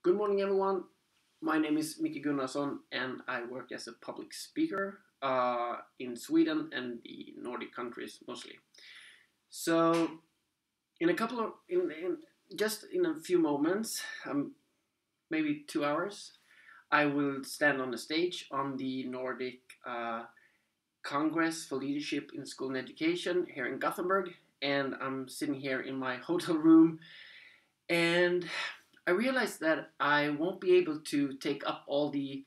Good morning, everyone. My name is Micke Gunnarsson, and I work as a public speaker in Sweden and the Nordic countries mostly. So, in a couple of just in a few moments, maybe 2 hours, I will stand on the stage on the Nordic Congress for Leadership in School and Education here in Gothenburg, and I'm sitting here in my hotel room and I realized that I won't be able to take up all the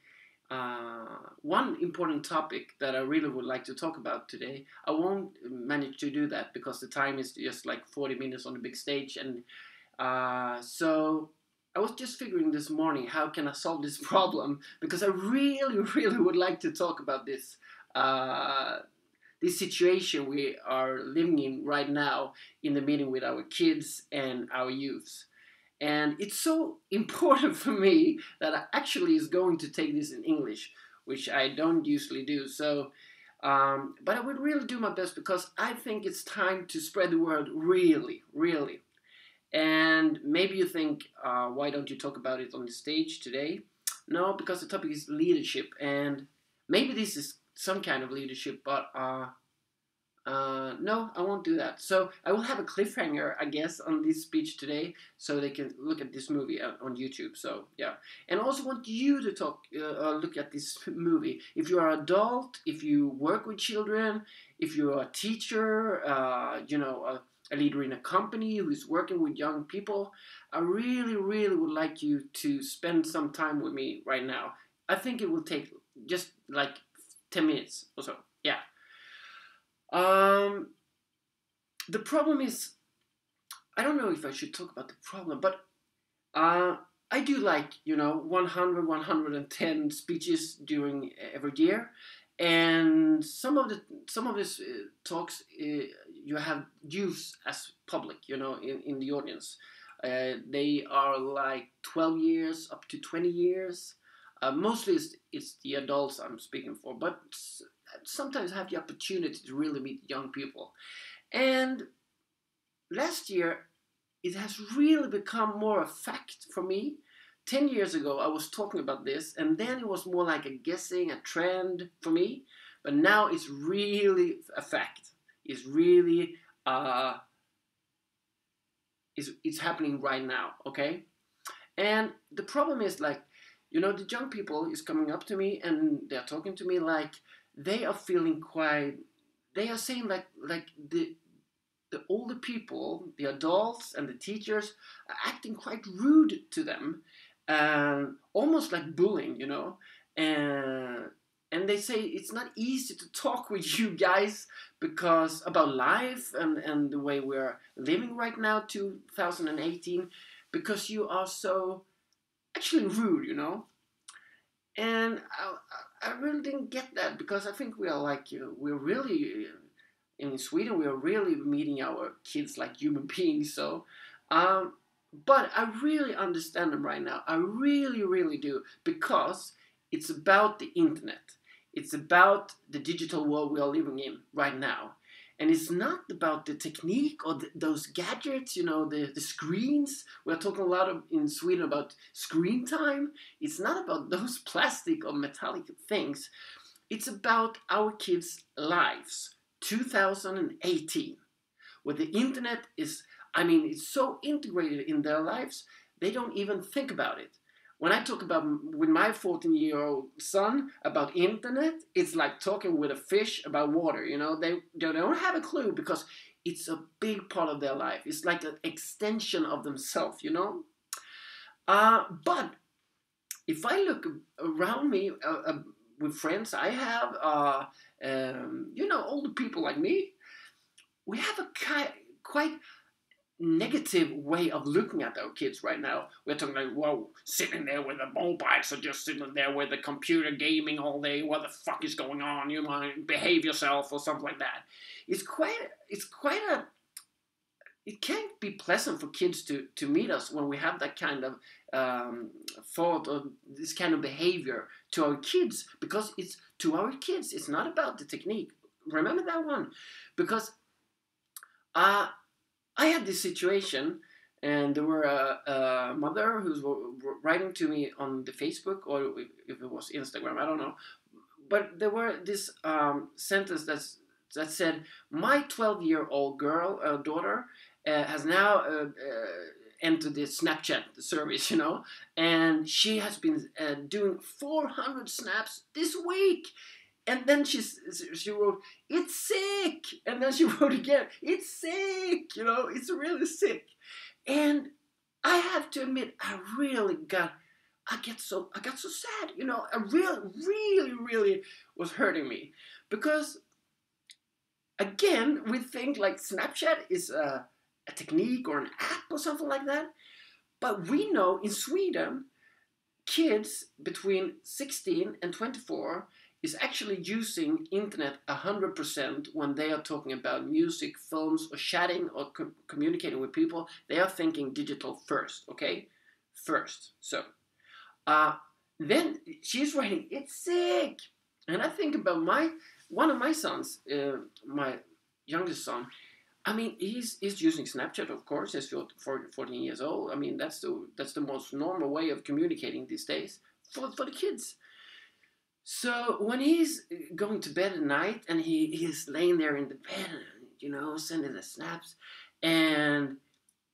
one important topic that I really would like to talk about today. I won't manage to do that because the time is just like 40 minutes on the big stage, and so I was just figuring this morning how can I solve this problem because I really, really would like to talk about uh, this situation we are living in right now in the meeting with our kids and our youths. And it's so important for me that I actually is going to take this in English, which I don't usually do. But I would really do my best because I think it's time to spread the word really, really. And maybe you think, why don't you talk about it on the stage today? No, because the topic is leadership, and maybe this is some kind of leadership, but no, I won't do that. So I will have a cliffhanger, I guess, on this speech today, so they can look at this movie on YouTube. So yeah, and I also want you to look at this movie. If you are an adult, if you work with children, if you're a teacher, a leader in a company who is working with young people, I really, really would like you to spend some time with me right now. I think it will take just like 10 minutes or so. Yeah. Um, the problem is, I don't know if I should talk about the problem, but I do like 100, 110 speeches during every year, and some of these talks you have youths as public, in the audience. They are like 12 years up to 20 years. Mostly it's the adults I'm speaking for, but sometimes I have the opportunity to really meet young people. And last year, it has really become more a fact for me. 10 years ago, I was talking about this, and then it was more like a guessing, a trend for me. But now it's really a fact. It's really, it's happening right now, okay? And the problem is the young people is coming up to me and they're talking to me like they are feeling quite, they are saying like the older people, the adults and the teachers are acting quite rude to them, almost like bullying, and they say it's not easy to talk with you guys because about life and the way we're living right now, 2018, because you are so actually rude, and I really didn't get that because I think we are like, we're really, in Sweden, we are really meeting our kids like human beings. So, but I really understand them right now. I really, really do, because it's about the internet. It's about the digital world we are living in right now. And it's not about the technique or those gadgets, the screens. We're talking a lot in Sweden about screen time. It's not about those plastic or metallic things. It's about our kids' lives. 2018, where the internet is, it's so integrated in their lives, they don't even think about it. When I talk about with my 14-year-old son about internet, it's like talking with a fish about water. They don't have a clue because it's a big part of their life. It's like an extension of themselves. But if I look around me with friends I have, older people like me, we have a quite negative way of looking at our kids right now. We're talking like, whoa, sitting there with the mobiles or just sitting there with the computer gaming all day. What the fuck is going on? You might behave yourself or something like that. It can't be pleasant for kids to meet us when we have that kind of thought or this kind of behavior to our kids, because it's to our kids. It's not about the technique. Remember that one, because I had this situation and there were a mother who's writing to me on the Facebook, or if it was Instagram, I don't know. But there were this sentence that said, "My 12-year-old daughter, has now entered the Snapchat service, and she has been doing 400 snaps this week." And then she wrote, "It's sick." And then she wrote again, "It's sick. It's really sick." And I have to admit, I got so sad. I really was hurting me, because again, we think like Snapchat is a technique or an app or something like that, but we know in Sweden, kids between 16 and 24 is actually using internet 100% when they are talking about music, films, or chatting, or communicating with people. They are thinking digital first, okay? First. So, then she's writing, "It's sick." And I think about one of my sons, my youngest son. I mean, he's using Snapchat, of course. He's 14 years old. I mean, that's the most normal way of communicating these days for the kids. So when he's going to bed at night and he's laying there in the bed, sending the snaps, and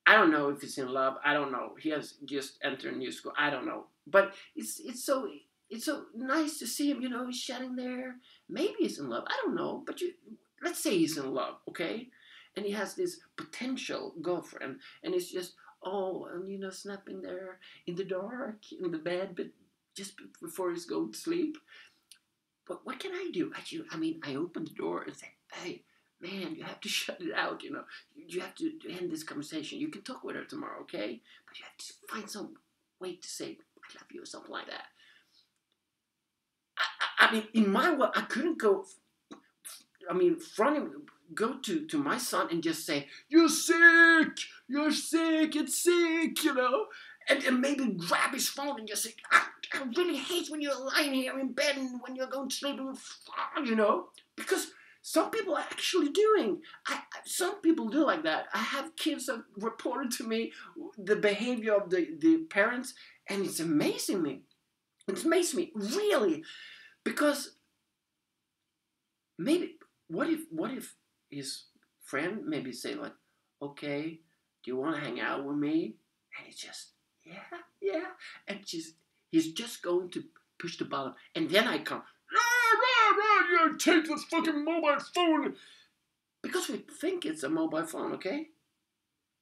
I don't know if he's in love. I don't know. He has just entered a new school. I don't know. But it's so nice to see him. He's chatting there. Maybe he's in love. I don't know. But let's say he's in love, okay? And he has this potential girlfriend, and it's just snapping there in the dark in the bed, but just before he's going to sleep. But what can I do? I open the door and say, "Hey, man, you have to shut it out. You have to end this conversation. You can talk with her tomorrow, okay? But you have to find some way to say I love you," or something like that. In my world, I couldn't go. Front him, go to my son and just say, "You're sick. You're sick. It's sick," and maybe grab his phone and just say, I really hate when you're lying here in bed and when you're going to sleep, because some people are actually doing. Some people do like that. I have kids that reported to me the behavior of the parents, and it's amazing me. It amazes me, really, because maybe what if his friend maybe say like, "Okay, do you want to hang out with me?" And it's just, yeah, and he's just going to push the button, and then I come, "You take this fucking mobile phone," because we think it's a mobile phone, okay?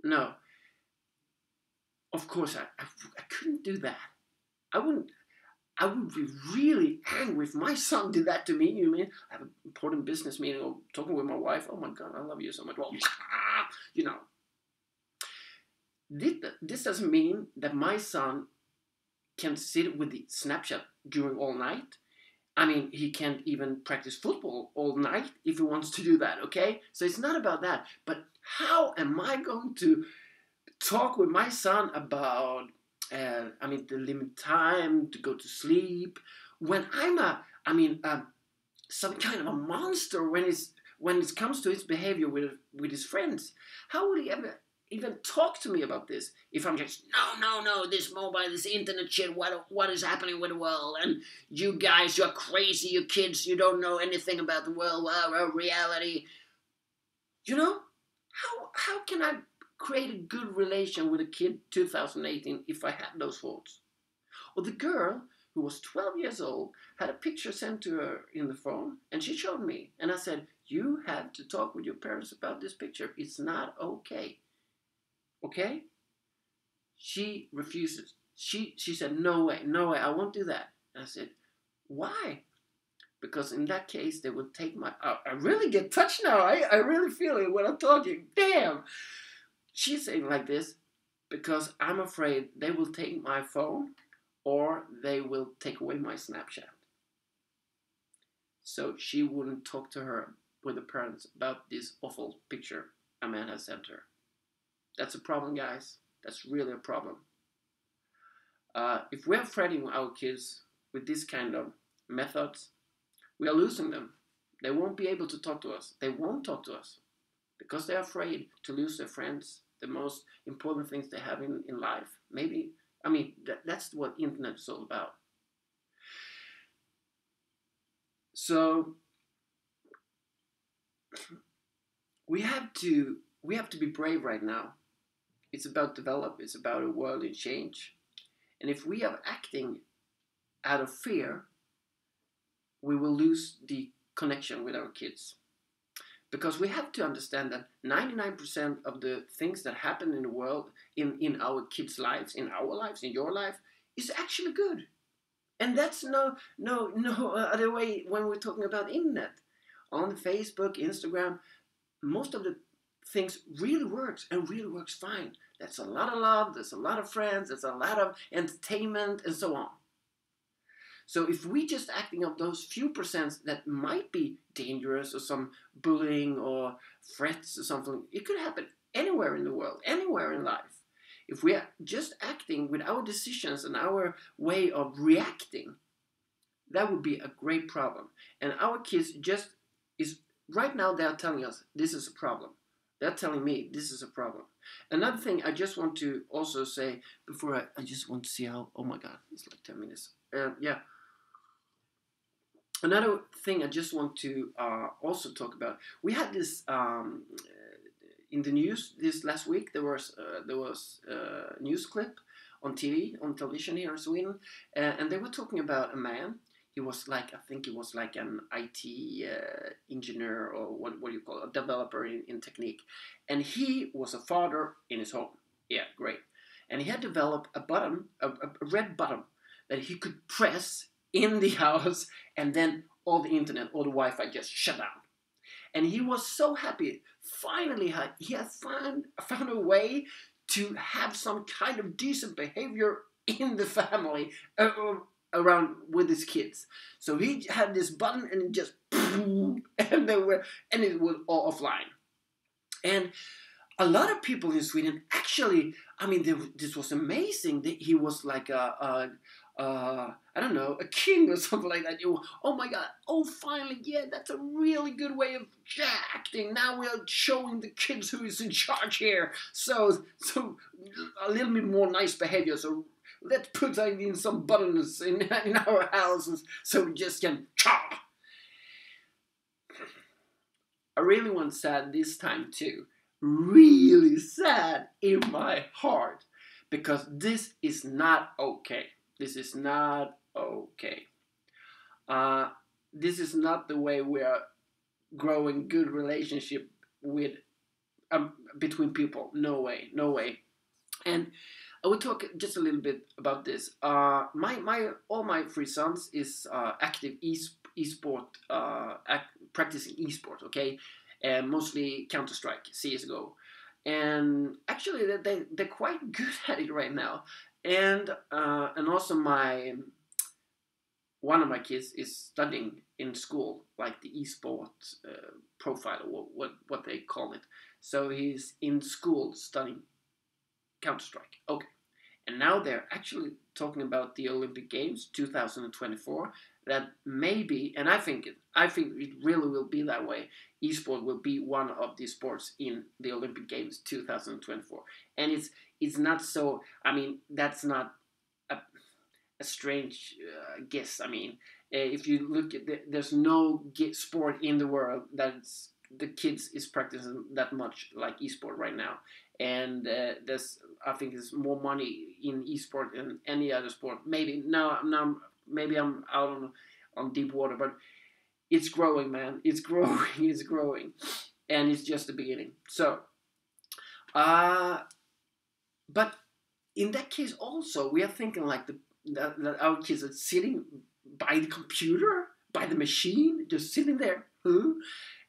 No, of course I couldn't do that. I would be really angry if my son did that to me. I have an important business meeting or talking with my wife. "Oh my God, I love you so much." Well, This doesn't mean that my son can sit with the Snapchat during all night. He can't even practice football all night if he wants to do that, okay? So it's not about that. But how am I going to talk with my son about, the limit time to go to sleep when I'm some kind of a monster when it comes to his behavior with his friends? How would he ever even talk to me about this if I'm just, no, this mobile, this internet shit, what is happening with the world, and you guys, you're crazy, you kids, you don't know anything about the world, reality. How can I create a good relation with a kid 2018 if I had those thoughts? Or the girl who was 12 years old had a picture sent to her in the phone, and she showed me, and I said, "You have to talk with your parents about this picture. It's not okay." Okay? She refuses. She said, no way, I won't do that." And I said, "Why?" Because in that case, they would take my... I really get touched now. I really feel it when I'm talking. Damn! She's saying like this because I'm afraid they will take my phone or they will take away my Snapchat. So she wouldn't talk to her with the parents about this awful picture a man has sent her. That's a problem, guys. That's really a problem. If we're threatening our kids with this kind of methods, we are losing them. They won't be able to talk to us. They won't talk to us because they're afraid to lose their friends the most important things they have in life. Maybe, I mean, that's what internet is all about. So we have to be brave right now. It's about develop. It's about a world in change. And if we are acting out of fear, we will lose the connection with our kids. Because we have to understand that 99% of the things that happen in the world, in our kids' lives, in our lives, in your life, is actually good. And that's no other way when we're talking about internet. On Facebook, Instagram, most of the things really works and really works fine. That's a lot of love, there's a lot of friends, there's a lot of entertainment and so on. So if we just acting on those few percents that might be dangerous or some bullying or threats or something, it could happen anywhere in the world, anywhere in life. If we are just acting with our decisions and our way of reacting, that would be a great problem. And our kids just is, right now they are telling us this is a problem. They're telling me this is a problem. Another thing I just want to also say before I just want to see how, oh my God, it's like 10 minutes. Yeah. Another thing I just want to also talk about. We had this in the news this last week. There was a news clip on TV, on television here in Sweden, and they were talking about a man. He was like, I think he was like an IT engineer or what do you call it, a developer in technique, and he was a father in his home. Yeah, great. And he had developed a button, a red button that he could press in the house, and then all the internet, all the Wi-Fi just shut down. And he was so happy. Finally, he had found a way to have some kind of decent behavior in the family around with his kids. So he had this button, and it just and it was all offline. And a lot of people in Sweden actually, I mean, this was amazing. He was like I don't know, a king or something like that. Oh my God, oh finally, yeah, that's a really good way of acting. Now we are showing the kids who is in charge here. So a little bit more nice behavior. So let's put in some buttons in our houses so we just can cha. I really want sad this time too. Really sad in my heart, because this is not okay. This is not okay. This is not the way we are growing good relationship with between people. No way, no way. And I will talk just a little bit about this. All my three sons is active esport, practicing esport. Okay, and mostly Counter-Strike, CS:GO, and actually they're quite good at it right now. And also one of my kids is studying in school, like the esport profile, or what they call it. So he's in school studying Counter-Strike. Okay. And now they're actually talking about the Olympic Games 2024. That maybe, and I think it really will be that way. Esport will be one of the sports in the Olympic Games 2024. And it's not so. I mean, that's not a strange guess. I mean, if you look at there's no sport in the world that's the kids is practicing that much like esport right now. And I think there's more money in esport than any other sport. Maybe maybe I'm out on deep water, but it's growing, man. It's growing. It's growing, and it's just the beginning. So, but in that case, also we are thinking like that our kids are sitting by the computer, by the machine, just sitting there,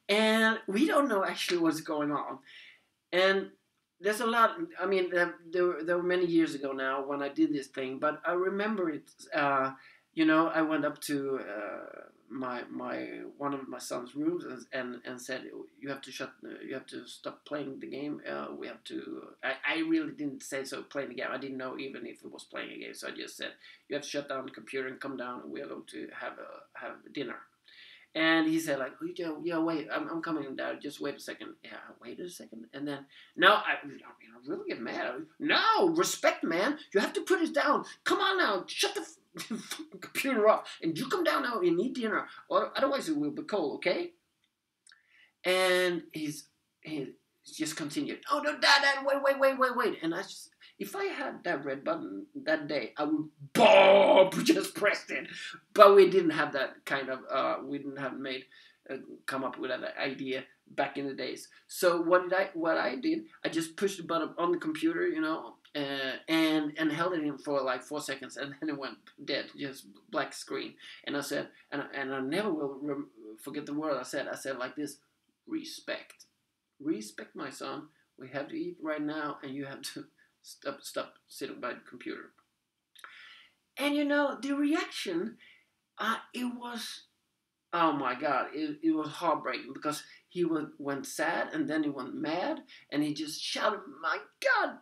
and we don't know actually what's going on, and. There's a lot. I mean, there were many years ago now when I did this thing, but I remember it. I went up to my one of my son's rooms and said, "You have to stop playing the game. We have to." I really didn't say so. Playing the game. I didn't know even if it was playing a game. So I just said, "You have to shut down the computer and come down, and we are going to have dinner." And he said like, oh, yeah, wait, I'm coming down. Just wait a second. Yeah, wait a second. And then now I really get mad. No, respect, man. You have to put it down. Come on now, shut the computer off, and you come down now and eat dinner, or otherwise it will be cold. Okay? And he just continued. Oh no, Dad, wait. And if I had that red button that day, I would just pressed it. But we didn't have that kind of. We didn't have made come up with that idea back in the days. So what I did, I just pushed the button on the computer, and held it in for like 4 seconds, and then it went dead, just black screen. And I said, and I never will forget the word I said. I said like this: respect. Respect, my son. We have to eat right now, and you have to stop sitting by the computer. And the reaction, it was, oh my God, it was heartbreaking, because he went sad, and then he went mad, and he just shouted, my God,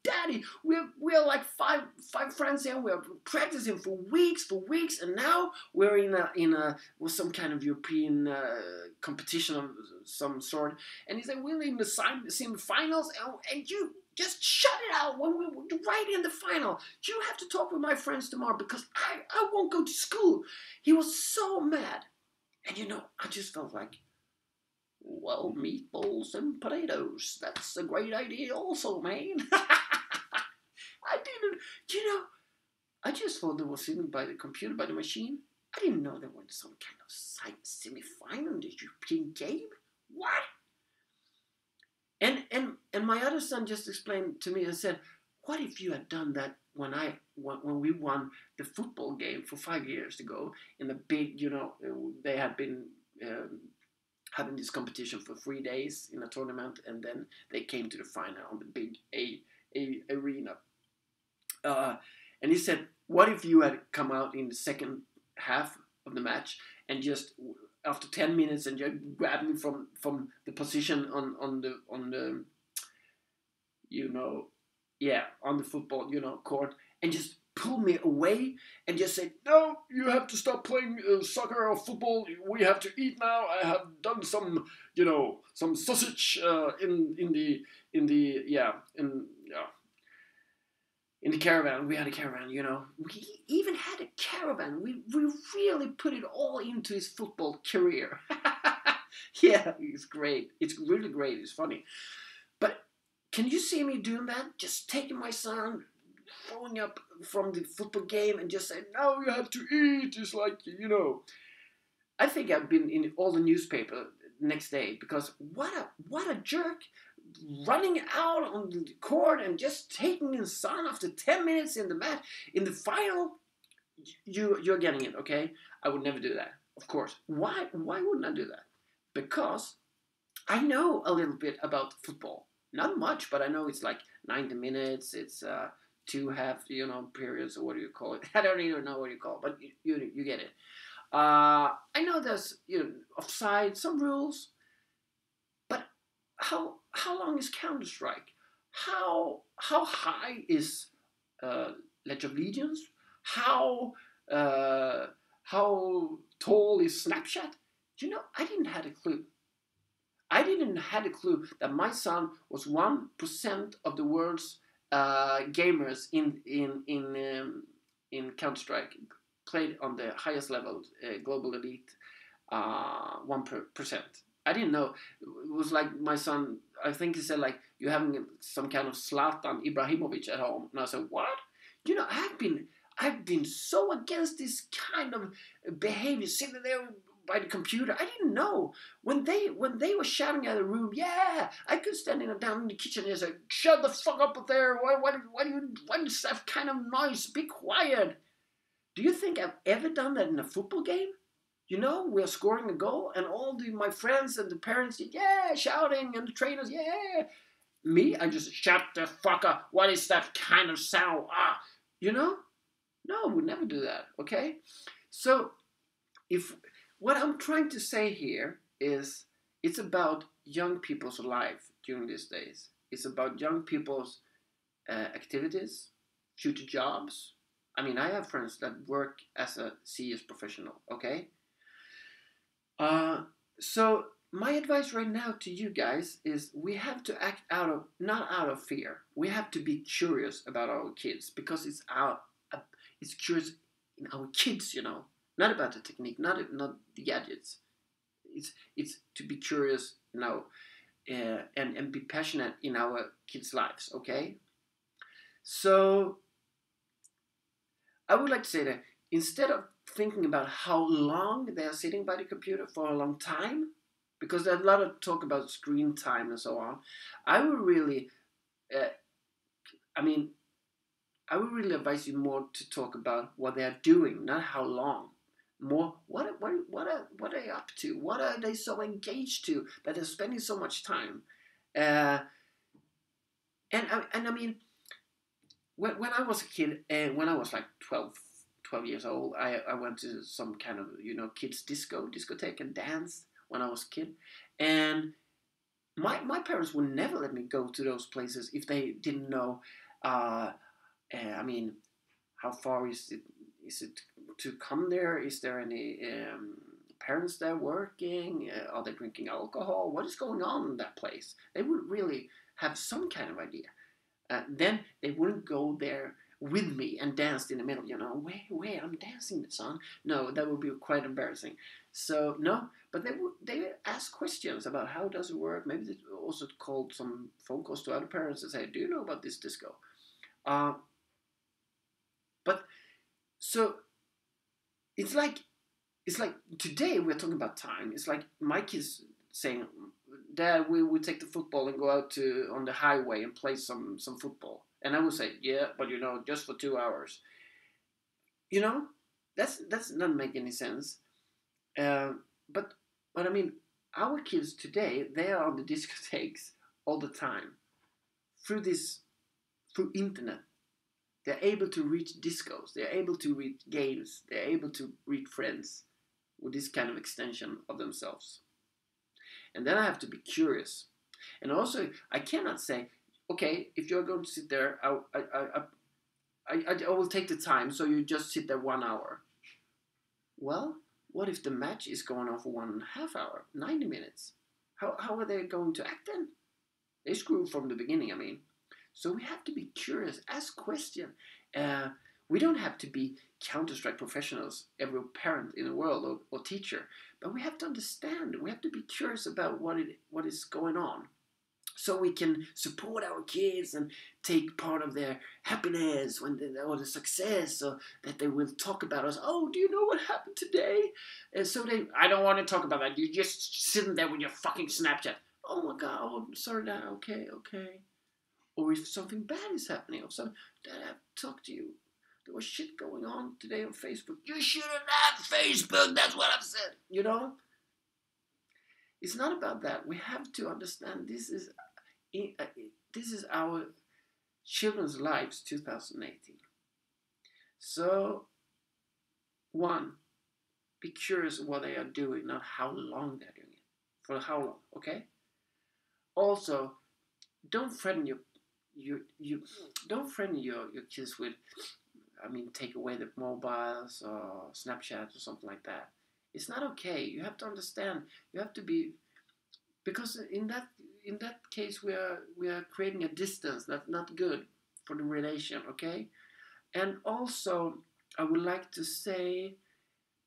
Daddy, we're like five friends here. We're practicing for weeks, and now we're in a some kind of European competition of some sort. And he said, we're in the semi-finals, and you just shut it out when we're right in the final. You have to talk with my friends tomorrow, because I won't go to school. He was so mad, and I just felt like, well, meatballs and potatoes, that's a great idea also, man. I didn't, I just thought they were sitting by the computer, by the machine. I didn't know they were in some kind of semi-final in the European game. What? And my other son just explained to me and said, what if you had done that when we won the football game for 5 years ago in the big, they had been having this competition for 3 days in a tournament, and then they came to the final on the big arena. And he said, what if you had come out in the second half of the match and just after 10 minutes and just grabbed me from the position on the on the football court, and just pulled me away and just said, no, you have to stop playing soccer or football. We have to eat now. I have done some sausage in the caravan. We had a caravan, We even had a caravan. We really put it all into his football career. Yeah, it's great. It's really great. It's funny. But can you see me doing that? Just taking my son, throwing up from the football game, and just saying, no, you have to eat. It's like, I think I've been in all the newspaper next day, because what a jerk, running out on the court and just taking his son after 10 minutes in the match, in the final. You're getting it, okay? I would never do that, of course. Why wouldn't I do that? Because I know a little bit about football. Not much, but I know it's like 90 minutes. It's 2 half, periods, or what do you call it? I don't even know what you call it, but you get it. I know there's offside, some rules, but how long is Counter-Strike? How high is League of Legends? How tall is Snapchat? I didn't have a clue. I didn't have a clue that my son was 1% of the world's gamers in Counter-Strike, played on the highest level, global elite, 1%. I didn't know. It was like my son, I think he said, like, you're having some kind of Zlatan Ibrahimovic at home. And I said, what? I've been so against this kind of behavior, sitting there by the computer. I didn't know. When they were shouting at the room, yeah, I could stand down in the kitchen and say, shut the fuck up there. Why is that kind of noise? Be quiet. Do you think I've ever done that in a football game? We're scoring a goal, and all my friends and the parents, yeah, shouting, and the trainers, yeah. Me, I just, shut the fuck up. What is that kind of sound? No, I would never do that, okay? So, what I'm trying to say here is, it's about young people's life during these days. It's about young people's activities, future jobs. I mean, I have friends that work as a CS professional, okay? So my advice right now to you guys is we have to act not out of fear. We have to be curious about our kids because it's curious in our kids, not about the technique, not the gadgets. It's to be curious, and be passionate in our kids' lives. Okay, so I would like to say that instead of thinking about how long they are sitting by the computer for a long time, because there's a lot of talk about screen time and so on, I would really, uh, I mean, I would really advise you more to talk about what they are doing, not how long. More, what are they up to? What are they so engaged to that they're spending so much time? Uh, and I mean, when I was a kid, when I was like 12 years old, I went to some kind of, kids discotheque and danced when I was a kid. And my parents would never let me go to those places if they didn't know, I mean, how far is it to come there? Is there any parents there working? Are they drinking alcohol? What is going on in that place? They would really have some kind of idea. Then they wouldn't go there with me and dance in the middle, wait, I'm dancing, son. No, that would be quite embarrassing. So no, but they ask questions about how does it work. Maybe they also called some phone calls to other parents and say, do you know about this disco? But so it's like today we're talking about time. It's like my kids saying, Dad, we take the football and go out on the highway and play some football. And I would say, yeah, but just for 2 hours. You know, that's not making any sense. Uh, but I mean, our kids today, they are on the discotheques all the time through internet. They're able to reach discos. They're able to reach games. They're able to reach friends with this kind of extension of themselves. And then I have to be curious. And also, I cannot say, okay, if you're going to sit there, I will take the time, so you just sit there 1 hour. Well, what if the match is going on for 1.5 hours, 90 minutes? How are they going to act then? They screw from the beginning, I mean. So we have to be curious, ask questions. We don't have to be Counter-Strike professionals, every parent in the world or teacher, but we have to understand. We have to be curious about what is going on, so we can support our kids and take part of their happiness or the success, or that they will talk about us. Oh, do you know what happened today? And so I don't want to talk about that. You're just sitting there with your fucking Snapchat. Oh my God, oh, sorry, Dad. Okay. Or if something bad is happening, or something, Dad, I have to talk to you. There was shit going on today on Facebook. You shouldn't have Facebook. That's what I've said. It's not about that. We have to understand this is our children's lives 2018. So, one, be curious what they are doing, not how long they're doing it. For how long, okay? Also, don't threaten your kids with, take away the mobiles or Snapchat or something like that. It's not okay. You have to understand. You have to be, because in that case we are creating a distance that's not good for the relation. Okay, and also I would like to say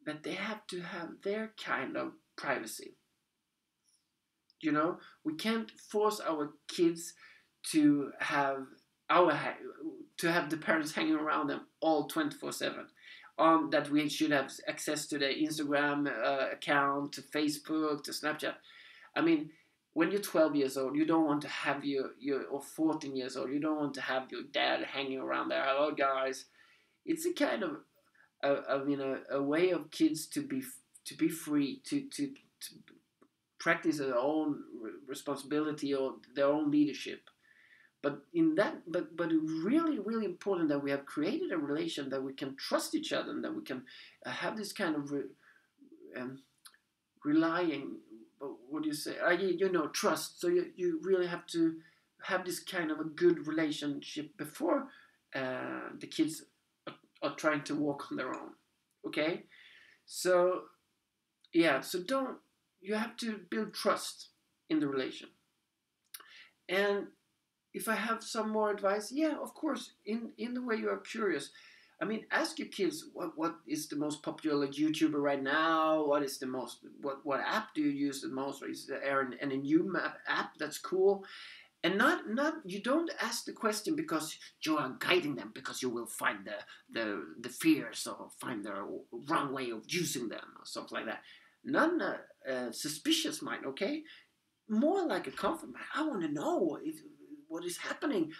that they have to have their kind of privacy. We can't force our kids to have the parents hanging around them all 24/7. That we should have access to their Instagram account, to Facebook, to Snapchat. I mean, when you're 12 years old, you don't want to have or 14 years old, you don't want to have your dad hanging around there. Hello, guys. It's a kind of a way of kids to be free, to practice their own responsibility or their own leadership. But it's really, really important that we have created a relation that we can trust each other, and that we can have this kind of relying. What do you say? Trust. So you really have to have this kind of a good relationship before the kids are trying to walk on their own. Okay, so yeah, so you have to build trust in the relation. And if I have some more advice, yeah, of course, in the way you are curious, I mean, ask your kids what is the most popular YouTuber right now. What is the most what app do you use the most? Or is there any new map app that's cool? And not you don't ask the question because you are guiding them, because you will find the fears or find the wrong way of using them or something like that. None suspicious mind, okay? More like a comfort mind. I want to know what is happening.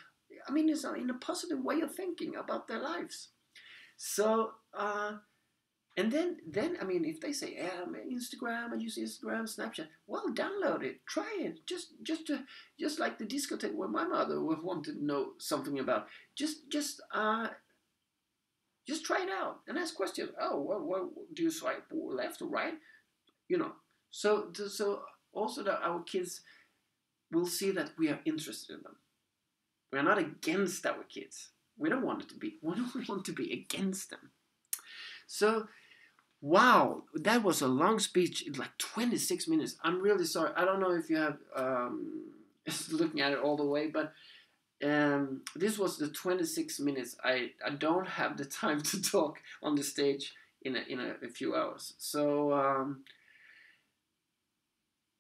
I mean, it's in a positive way of thinking about their lives. So, and then I mean, if they say, "Yeah, Instagram, I use Instagram, Snapchat," well, download it, try it, just like the discotheque where my mother wanted to know something about. Just try it out and ask questions. Oh, what do you swipe left or right? You know. So also that our kids will see that we are interested in them. We are not against our kids. We don't want it to be. We don't want to be against them. So, wow, that was a long speech. It's like 26 minutes. I'm really sorry. I don't know if you have looking at it all the way, but this was the 26 minutes. I don't have the time to talk on the stage in a few hours. So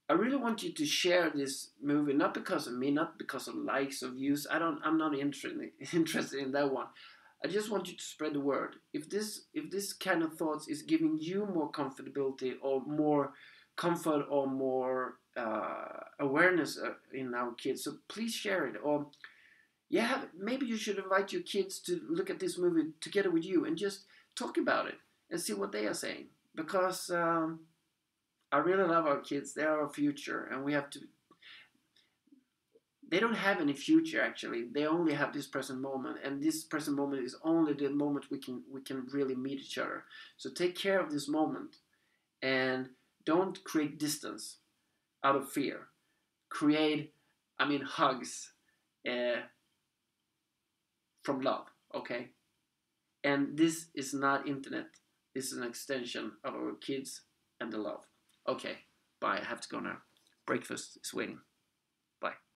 I really want you to share this movie, not because of me, not because of likes or views. I'm not interested in that one. I just want you to spread the word. If this kind of thoughts is giving you more comfortability or more comfort or more awareness in our kids, so please share it. Or yeah, maybe you should invite your kids to look at this movie together with you and just talk about it and see what they are saying. Because I really love our kids. They are our future, and we have to. They don't have any future actually. They only have this present moment, and this present moment is only the moment we can really meet each other. So take care of this moment, and don't create distance out of fear. Create, I mean, hugs from love. Okay, and this is not internet. This is an extension of our kids and the love. Okay, bye. I have to go now. Breakfast is waiting.